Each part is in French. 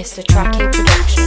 Mr. Tracky Production.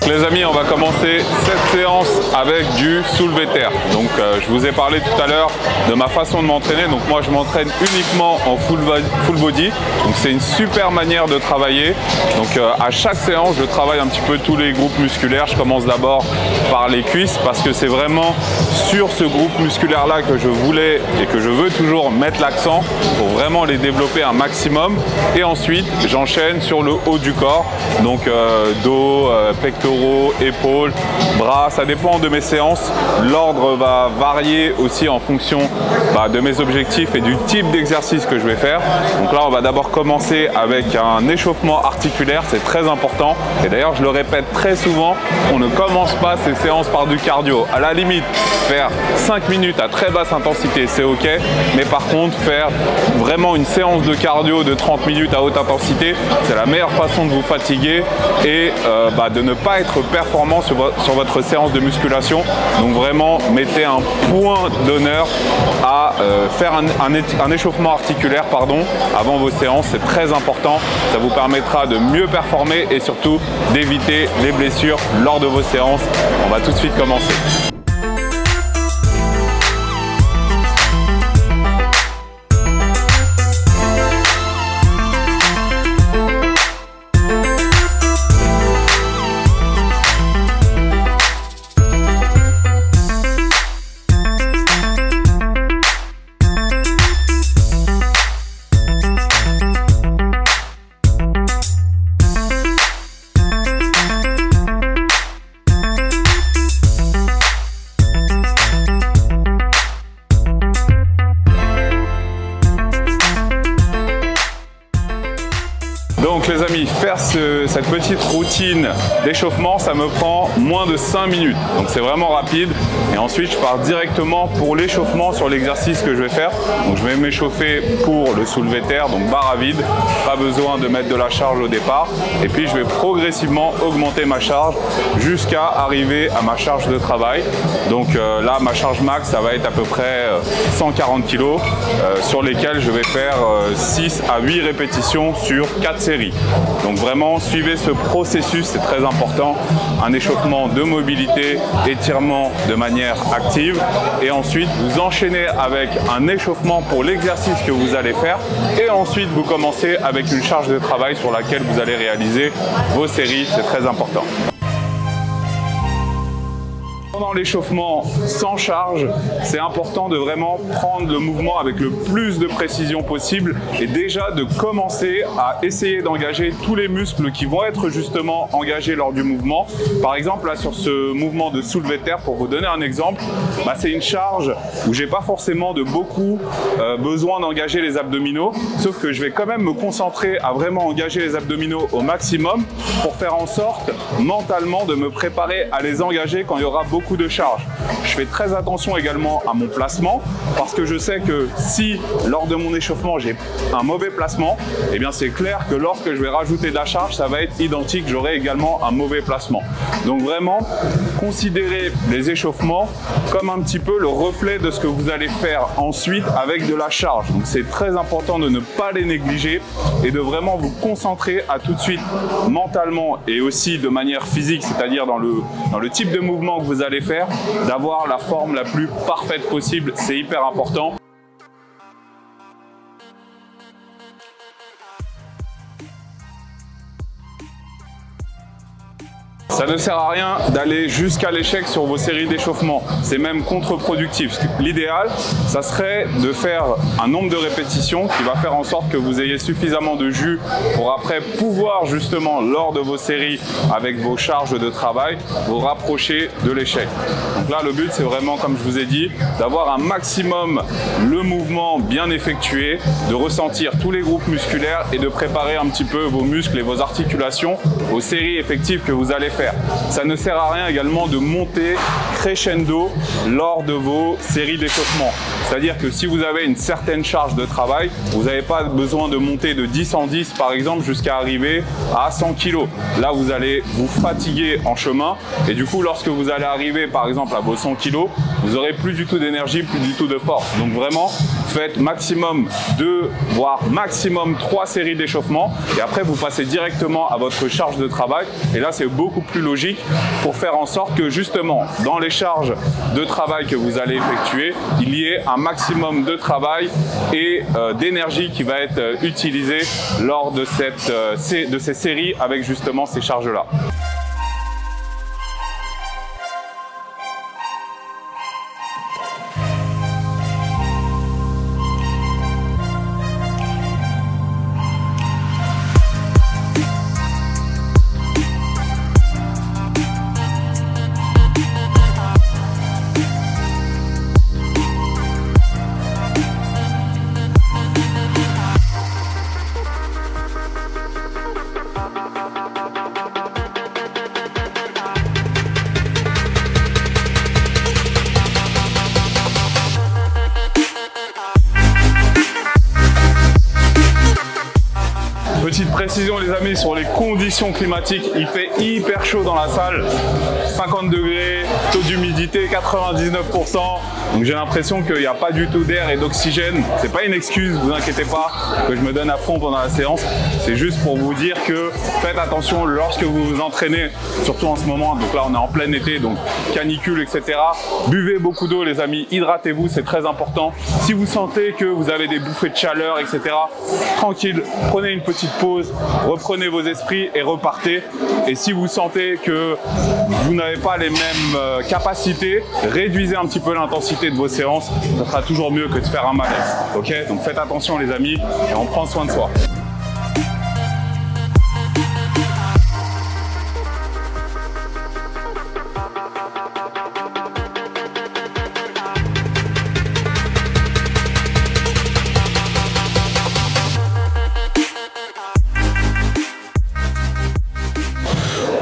Les amis, on va commencer cette séance avec du soulevé terre. Donc je vous ai parlé tout à l'heure de ma façon de m'entraîner. Donc moi je m'entraîne uniquement en full body. Donc c'est une super manière de travailler. Donc à chaque séance je travaille un petit peu tous les groupes musculaires. Je commence d'abord par les cuisses parce que c'est vraiment sur ce groupe musculaire là que je voulais et que je veux toujours mettre l'accent pour vraiment les développer un maximum. Et ensuite j'enchaîne sur le haut du corps. Donc dos, pectoraux, épaules, bras, ça dépend de mes séances. L'ordre va varier aussi en fonction de mes objectifs et du type d'exercice que je vais faire. Donc là, on va d'abord commencer avec un échauffement articulaire, c'est très important. Et d'ailleurs, je le répète très souvent, on ne commence pas ces séances par du cardio. À la limite, faire 5 minutes à très basse intensité, c'est ok. Mais par contre, faire vraiment une séance de cardio de 30 minutes à haute intensité, c'est la meilleure façon de vous fatiguer et de ne pas être performant sur votre séance de musculation. Donc vraiment mettez un point d'honneur à faire un échauffement articulaire avant vos séances, c'est très important. Ça vous permettra de mieux performer et surtout d'éviter les blessures lors de vos séances. On va tout de suite commencer. Donc les amis, faire cette petite routine d'échauffement, ça me prend moins de 5 minutes. Donc c'est vraiment rapide. Et ensuite, je pars directement pour l'échauffement sur l'exercice que je vais faire. Donc je vais m'échauffer pour le soulevé terre, donc barre à vide. Pas besoin de mettre de la charge au départ. Et puis je vais progressivement augmenter ma charge jusqu'à arriver à ma charge de travail. Donc là, ma charge max, ça va être à peu près 140 kg sur lesquels je vais faire 6 à 8 répétitions sur 4 séries. Donc vraiment suivez ce processus, c'est très important. Un échauffement de mobilité, étirement de manière active et ensuite vous enchaînez avec un échauffement pour l'exercice que vous allez faire et ensuite vous commencez avec une charge de travail sur laquelle vous allez réaliser vos séries, c'est très important. Pendant l'échauffement sans charge, c'est important de vraiment prendre le mouvement avec le plus de précision possible et déjà de commencer à essayer d'engager tous les muscles qui vont être justement engagés lors du mouvement. Par exemple, là sur ce mouvement de soulevé de terre, pour vous donner un exemple, c'est une charge où j'ai pas forcément de beaucoup besoin d'engager les abdominaux, sauf que je vais quand même me concentrer à vraiment engager les abdominaux au maximum pour faire en sorte mentalement de me préparer à les engager quand il y aura beaucoup de charge. Je fais très attention également à mon placement parce que je sais que si lors de mon échauffement j'ai un mauvais placement, eh bien c'est clair que lorsque je vais rajouter de la charge, ça va être identique, j'aurai également un mauvais placement. Donc vraiment, considérez les échauffements comme un petit peu le reflet de ce que vous allez faire ensuite avec de la charge. Donc c'est très important de ne pas les négliger et de vraiment vous concentrer à tout de suite mentalement et aussi de manière physique, c'est-à-dire dans le type de mouvement que vous allez faire, d'avoir la forme la plus parfaite possible, c'est hyper important. Ça ne sert à rien d'aller jusqu'à l'échec sur vos séries d'échauffement. C'est même contre-productif. L'idéal, ça serait de faire un nombre de répétitions qui va faire en sorte que vous ayez suffisamment de jus pour après pouvoir justement, lors de vos séries avec vos charges de travail, vous rapprocher de l'échec. Donc là, le but, c'est vraiment, comme je vous ai dit, d'avoir un maximum le mouvement bien effectué, de ressentir tous les groupes musculaires et de préparer un petit peu vos muscles et vos articulations aux séries effectives que vous allez faire. Ça ne sert à rien également de monter crescendo lors de vos séries d'échauffement. C'est-à-dire que si vous avez une certaine charge de travail, vous n'avez pas besoin de monter de 10 en 10 par exemple jusqu'à arriver à 100 kg. Là, vous allez vous fatiguer en chemin et du coup, lorsque vous allez arriver par exemple à vos 100 kg, vous n'aurez plus du tout d'énergie, plus du tout de force. Donc vraiment, faites maximum 2, voire maximum 3 séries d'échauffement et après, vous passez directement à votre charge de travail. Et là, c'est beaucoup plus logique pour faire en sorte que justement, dans les charges de travail que vous allez effectuer, il y ait un maximum de travail et d'énergie qui va être utilisée lors de ces séries avec justement ces charges-là. Petite précision les amis sur les conditions climatiques, il fait hyper chaud dans la salle, 50 degrés, taux d'humidité 99%, donc j'ai l'impression qu'il n'y a pas du tout d'air et d'oxygène. C'est pas une excuse, vous inquiétez pas que je me donne à fond pendant la séance, c'est juste pour vous dire que faites attention lorsque vous vous entraînez, surtout en ce moment, donc là on est en plein été, donc canicule etc. Buvez beaucoup d'eau les amis, hydratez-vous, c'est très important. Si vous sentez que vous avez des bouffées de chaleur etc, tranquille, prenez une petite pause, reprenez vos esprits et repartez. Et si vous sentez que vous n'avez pas les mêmes capacités, réduisez un petit peu l'intensité de vos séances, ça sera toujours mieux que de faire un malaise. Ok, donc faites attention les amis et on prend soin de soi.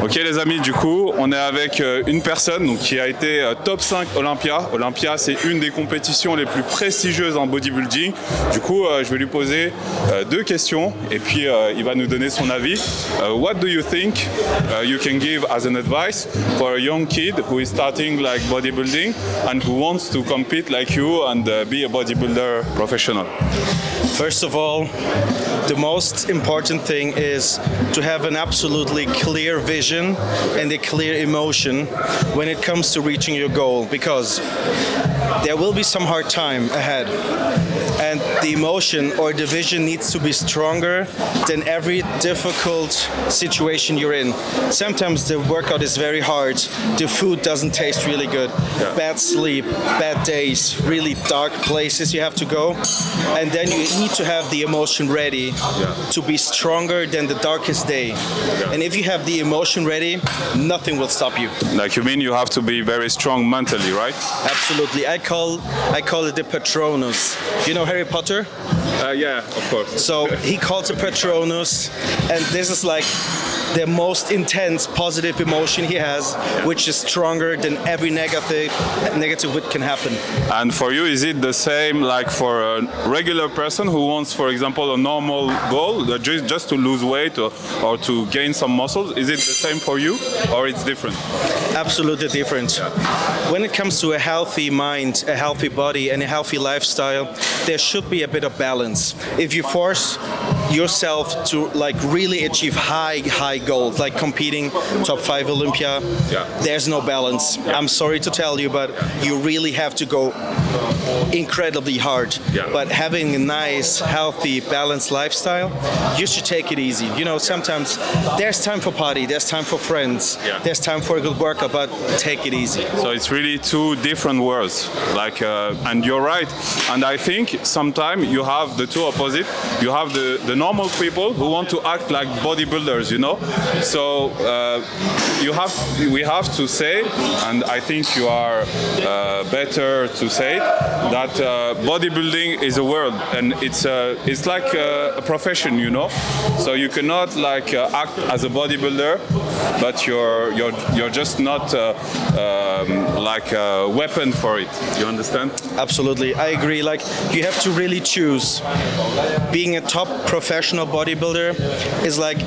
Ok les amis, du coup, on est avec une personne donc, qui a été top 5 Olympia. Olympia, c'est une des compétitions les plus prestigieuses en bodybuilding. Du coup, je vais lui poser 2 questions et puis il va nous donner son avis. What do you think you can give as an advice for a young kid who is starting like bodybuilding and who wants to compete like you and be a bodybuilder professional? First of all, the most important thing is to have an absolutely clear vision and a clear emotion when it comes to reaching your goal, because there will be some hard time ahead and the emotion or the vision needs to be stronger than every difficult situation you're in. Sometimes the workout is very hard, the food doesn't taste really good, bad sleep, bad days, really dark places you have to go, and then you need to have the emotion ready to be stronger than the darkest day. And if you have the emotion ready, nothing will stop you. Like you mean you have to be very strong mentally, right? Absolutely. I call it the Patronus. You know Harry Potter? Yeah, of course. So he calls it Patronus, and this is like the most intense positive emotion he has, which is stronger than every negative which can happen. And for you, is it the same like for a regular person who wants, for example, a normal goal, just to lose weight or to gain some muscles? Is it the same for you or it's different? Absolutely different. When it comes to a healthy mind, a healthy body and a healthy lifestyle, there should be a bit of balance. If you force yourself to like really achieve high goals, like competing top 5 Olympia, there's no balance. I'm sorry to tell you, but you really have to go incredibly hard. But having a nice, healthy, balanced lifestyle, you should take it easy. You know, sometimes there's time for party, there's time for friends, there's time for a good workout, but take it easy. So it's really two different worlds, like, and you're right. And I think sometimes you have the two opposite. You have the normal people who want to act like bodybuilders, you know. So we have to say, and I think you are better to say that bodybuilding is a world, and it's like a profession, you know. So you cannot like act as a bodybuilder, but you're just not like a weapon for it. You understand? Absolutely, I agree. Like, you have to really choose. Being a top professional bodybuilder is like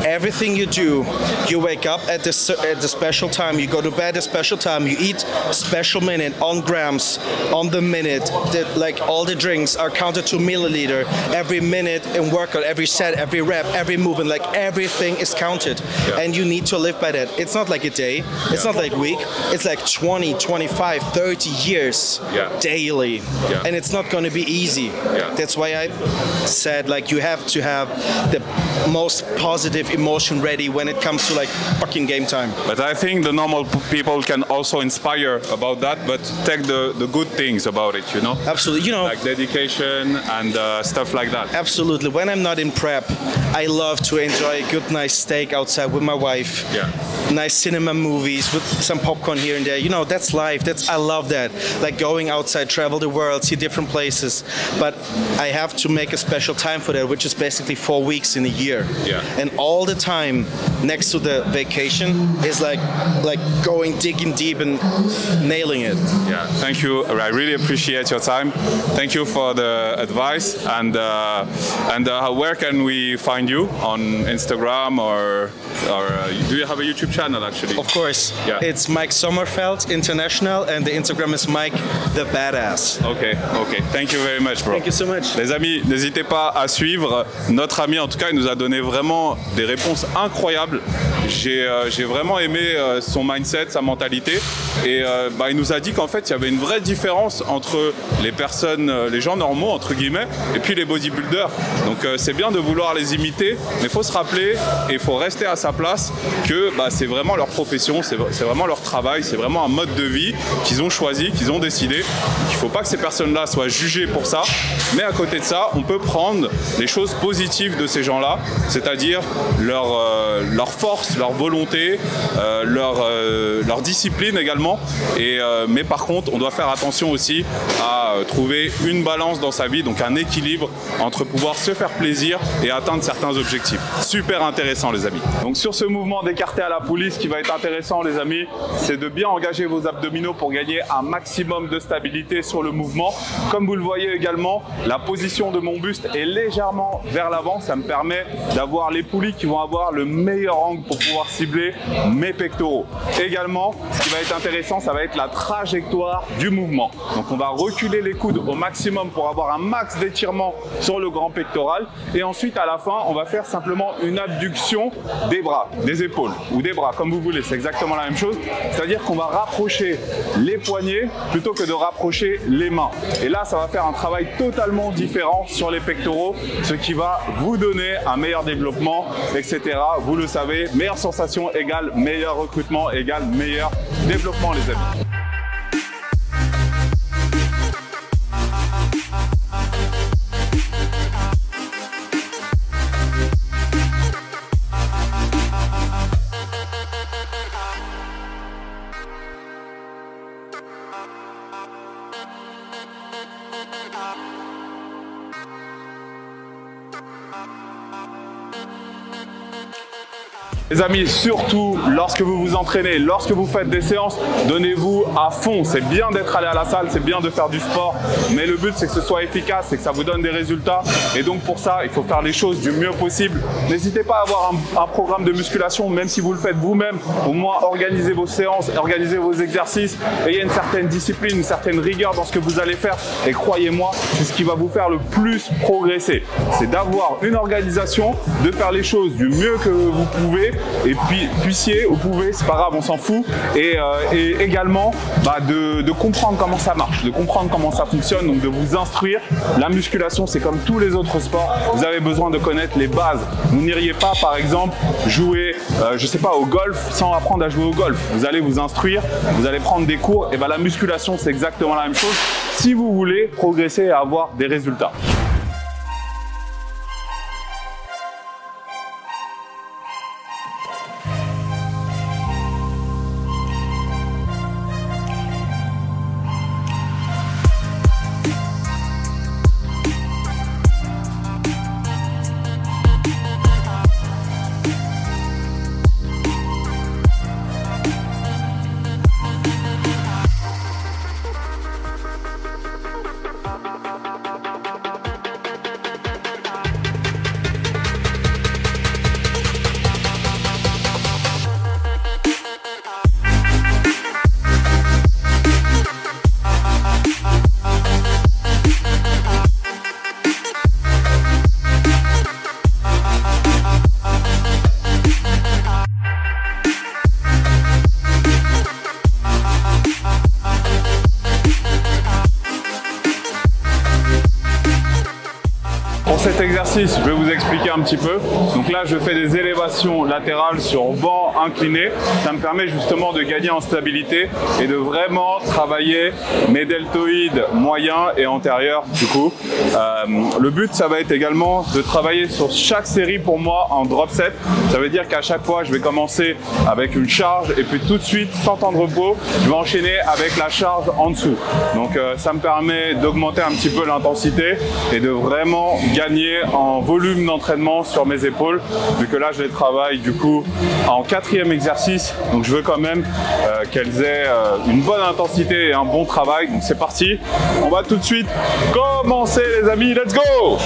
everything you do. You wake up at the special time, you go to bed at a special time, you eat special minute on grams, on the minute. Like all the drinks are counted to milliliter. Every minute in workout, every set, every rep, every movement, like everything is counted. And you need to live by that. It's not like a day, it's not like a week, it's like 20, 25, 30 years daily. And it's not going to be easy. That's why I said, like, you have to have the most positive emotion ready when it comes to like fucking game time. But I think the normal people can also inspire about that, but take the good things about it, you know? Absolutely, you know, like dedication and stuff like that. Absolutely. When I'm not in prep, I love to enjoy a good nice steak outside with my wife. Nice cinema movies with some popcorn here and there. You know, that's life. I love that. Like going outside, travel the world, see different places. But I have to make a special time for that, which is basically 4 weeks in a year. And all the time next to the vacation is like going digging deep and nailing it. Thank you. I really appreciate your time. Thank you for the advice. And where can we find you? On Instagram or do you have a YouTube channel actually? Of course. It's Mike Sommerfeld International, and the Instagram is Mike the Badass. Okay. Thank you very much, bro. Thank you so much. Les amis, n'hésitez pas à suivre notre ami. En tout cas, il nous a donné vraiment des réponses incroyables. J'ai vraiment aimé son mindset, sa mentalité, et il nous a dit qu'en fait il y avait une vraie différence entre les personnes, les gens normaux entre guillemets, et puis les bodybuilders. Donc c'est bien de vouloir les imiter, mais il faut se rappeler et il faut rester à sa place que c'est vraiment leur profession, c'est vraiment leur travail, c'est vraiment un mode de vie qu'ils ont choisi, qu'ils ont décidé. Il ne faut pas que ces personnes-là soient jugées pour ça, mais à côté de ça, on peut prendre les choses positives de ces gens-là, c'est-à-dire leur force, leur volonté, leur discipline également. Mais par contre, on doit faire attention aussi à trouver une balance dans sa vie, donc un équilibre entre pouvoir se faire plaisir et atteindre certains objectifs. Super intéressant, les amis. Donc sur ce mouvement d'écarté à la poulie, ce qui va être intéressant, les amis, c'est de bien engager vos abdominaux pour gagner un maximum de stabilité sur le mouvement. Comme vous le voyez également, la position de mon buste est légèrement vers l'avant. Ça me permet d'avoir les poulies qui vont avoir le meilleur angle pour pouvoir cibler mes pectoraux. Également, ce qui va être intéressant, ça va être la trajectoire du mouvement. Donc on va reculer les coudes au maximum pour avoir un max d'étirement sur le grand pectoral. Et ensuite, à la fin, on va faire simplement une abduction des bras, des épaules ou des bras, comme vous voulez. C'est exactement la même chose. C'est-à-dire qu'on va rapprocher les poignets plutôt que de rapprocher les mains. Et là, ça va faire un travail totalement différent sur les pectoraux, ce qui va vous donner un meilleur développement, etc. Vous le savez, meilleure sensation égale meilleur recrutement égale meilleur développement, les amis. Les amis, surtout lorsque vous vous entraînez, lorsque vous faites des séances, donnez-vous à fond. C'est bien d'être allé à la salle, c'est bien de faire du sport, mais le but c'est que ce soit efficace, c'est que ça vous donne des résultats. Et donc pour ça, il faut faire les choses du mieux possible. N'hésitez pas à avoir un programme de musculation, même si vous le faites vous-même. Au moins, organisez vos séances, organisez vos exercices. Ayez une certaine discipline, une certaine rigueur dans ce que vous allez faire. Et croyez-moi, c'est ce qui va vous faire le plus progresser. C'est d'avoir une organisation, de faire les choses du mieux que vous pouvez. Et puis vous pouvez, c'est pas grave, on s'en fout. Et également de comprendre comment ça marche, de comprendre comment ça fonctionne, donc de vous instruire. La musculation, c'est comme tous les autres sports, vous avez besoin de connaître les bases. Vous n'iriez pas, par exemple, jouer, je sais pas, au golf sans apprendre à jouer au golf. Vous allez vous instruire, vous allez prendre des cours, et la musculation, c'est exactement la même chose si vous voulez progresser et avoir des résultats. Pour cet exercice, je vais vous expliquer un petit peu. Donc là, je fais des élévations latérales sur banc incliné. Ça me permet justement de gagner en stabilité et de vraiment travailler mes deltoïdes moyens et antérieurs du coup. Le but, ça va être également de travailler sur chaque série pour moi en drop set. Ça veut dire qu'à chaque fois, je vais commencer avec une charge et puis tout de suite, sans temps de repos, je vais enchaîner avec la charge en dessous. Donc ça me permet d'augmenter un petit peu l'intensité et de vraiment gagner en volume d'entraînement sur mes épaules, vu que là je les travaille du coup en 4e exercice, donc je veux quand même qu'elles aient une bonne intensité et un bon travail. Donc c'est parti, on va tout de suite commencer les amis, let's go!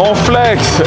On flex.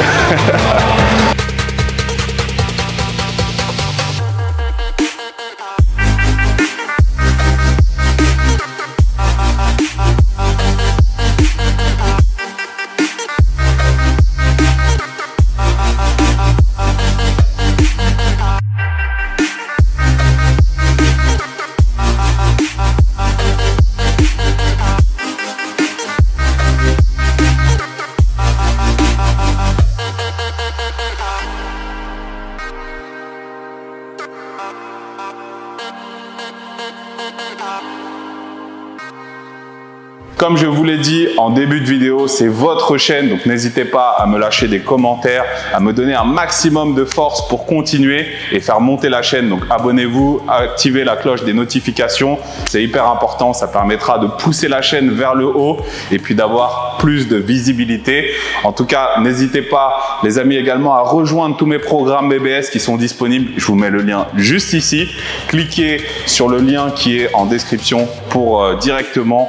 Comme je vous l'ai dit en début de vidéo, c'est votre chaîne, donc n'hésitez pas à me lâcher des commentaires, à me donner un maximum de force pour continuer et faire monter la chaîne. Donc abonnez-vous, activez la cloche des notifications, c'est hyper important, ça permettra de pousser la chaîne vers le haut et puis d'avoir plus de visibilité. En tout cas, n'hésitez pas les amis également à rejoindre tous mes programmes BBS qui sont disponibles. Je vous mets le lien juste ici. Cliquez sur le lien qui est en description pour directement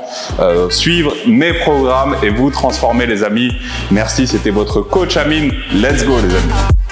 suivre mes programmes et vous transformer les amis. Merci, c'était votre coach Amine. Let's go les amis.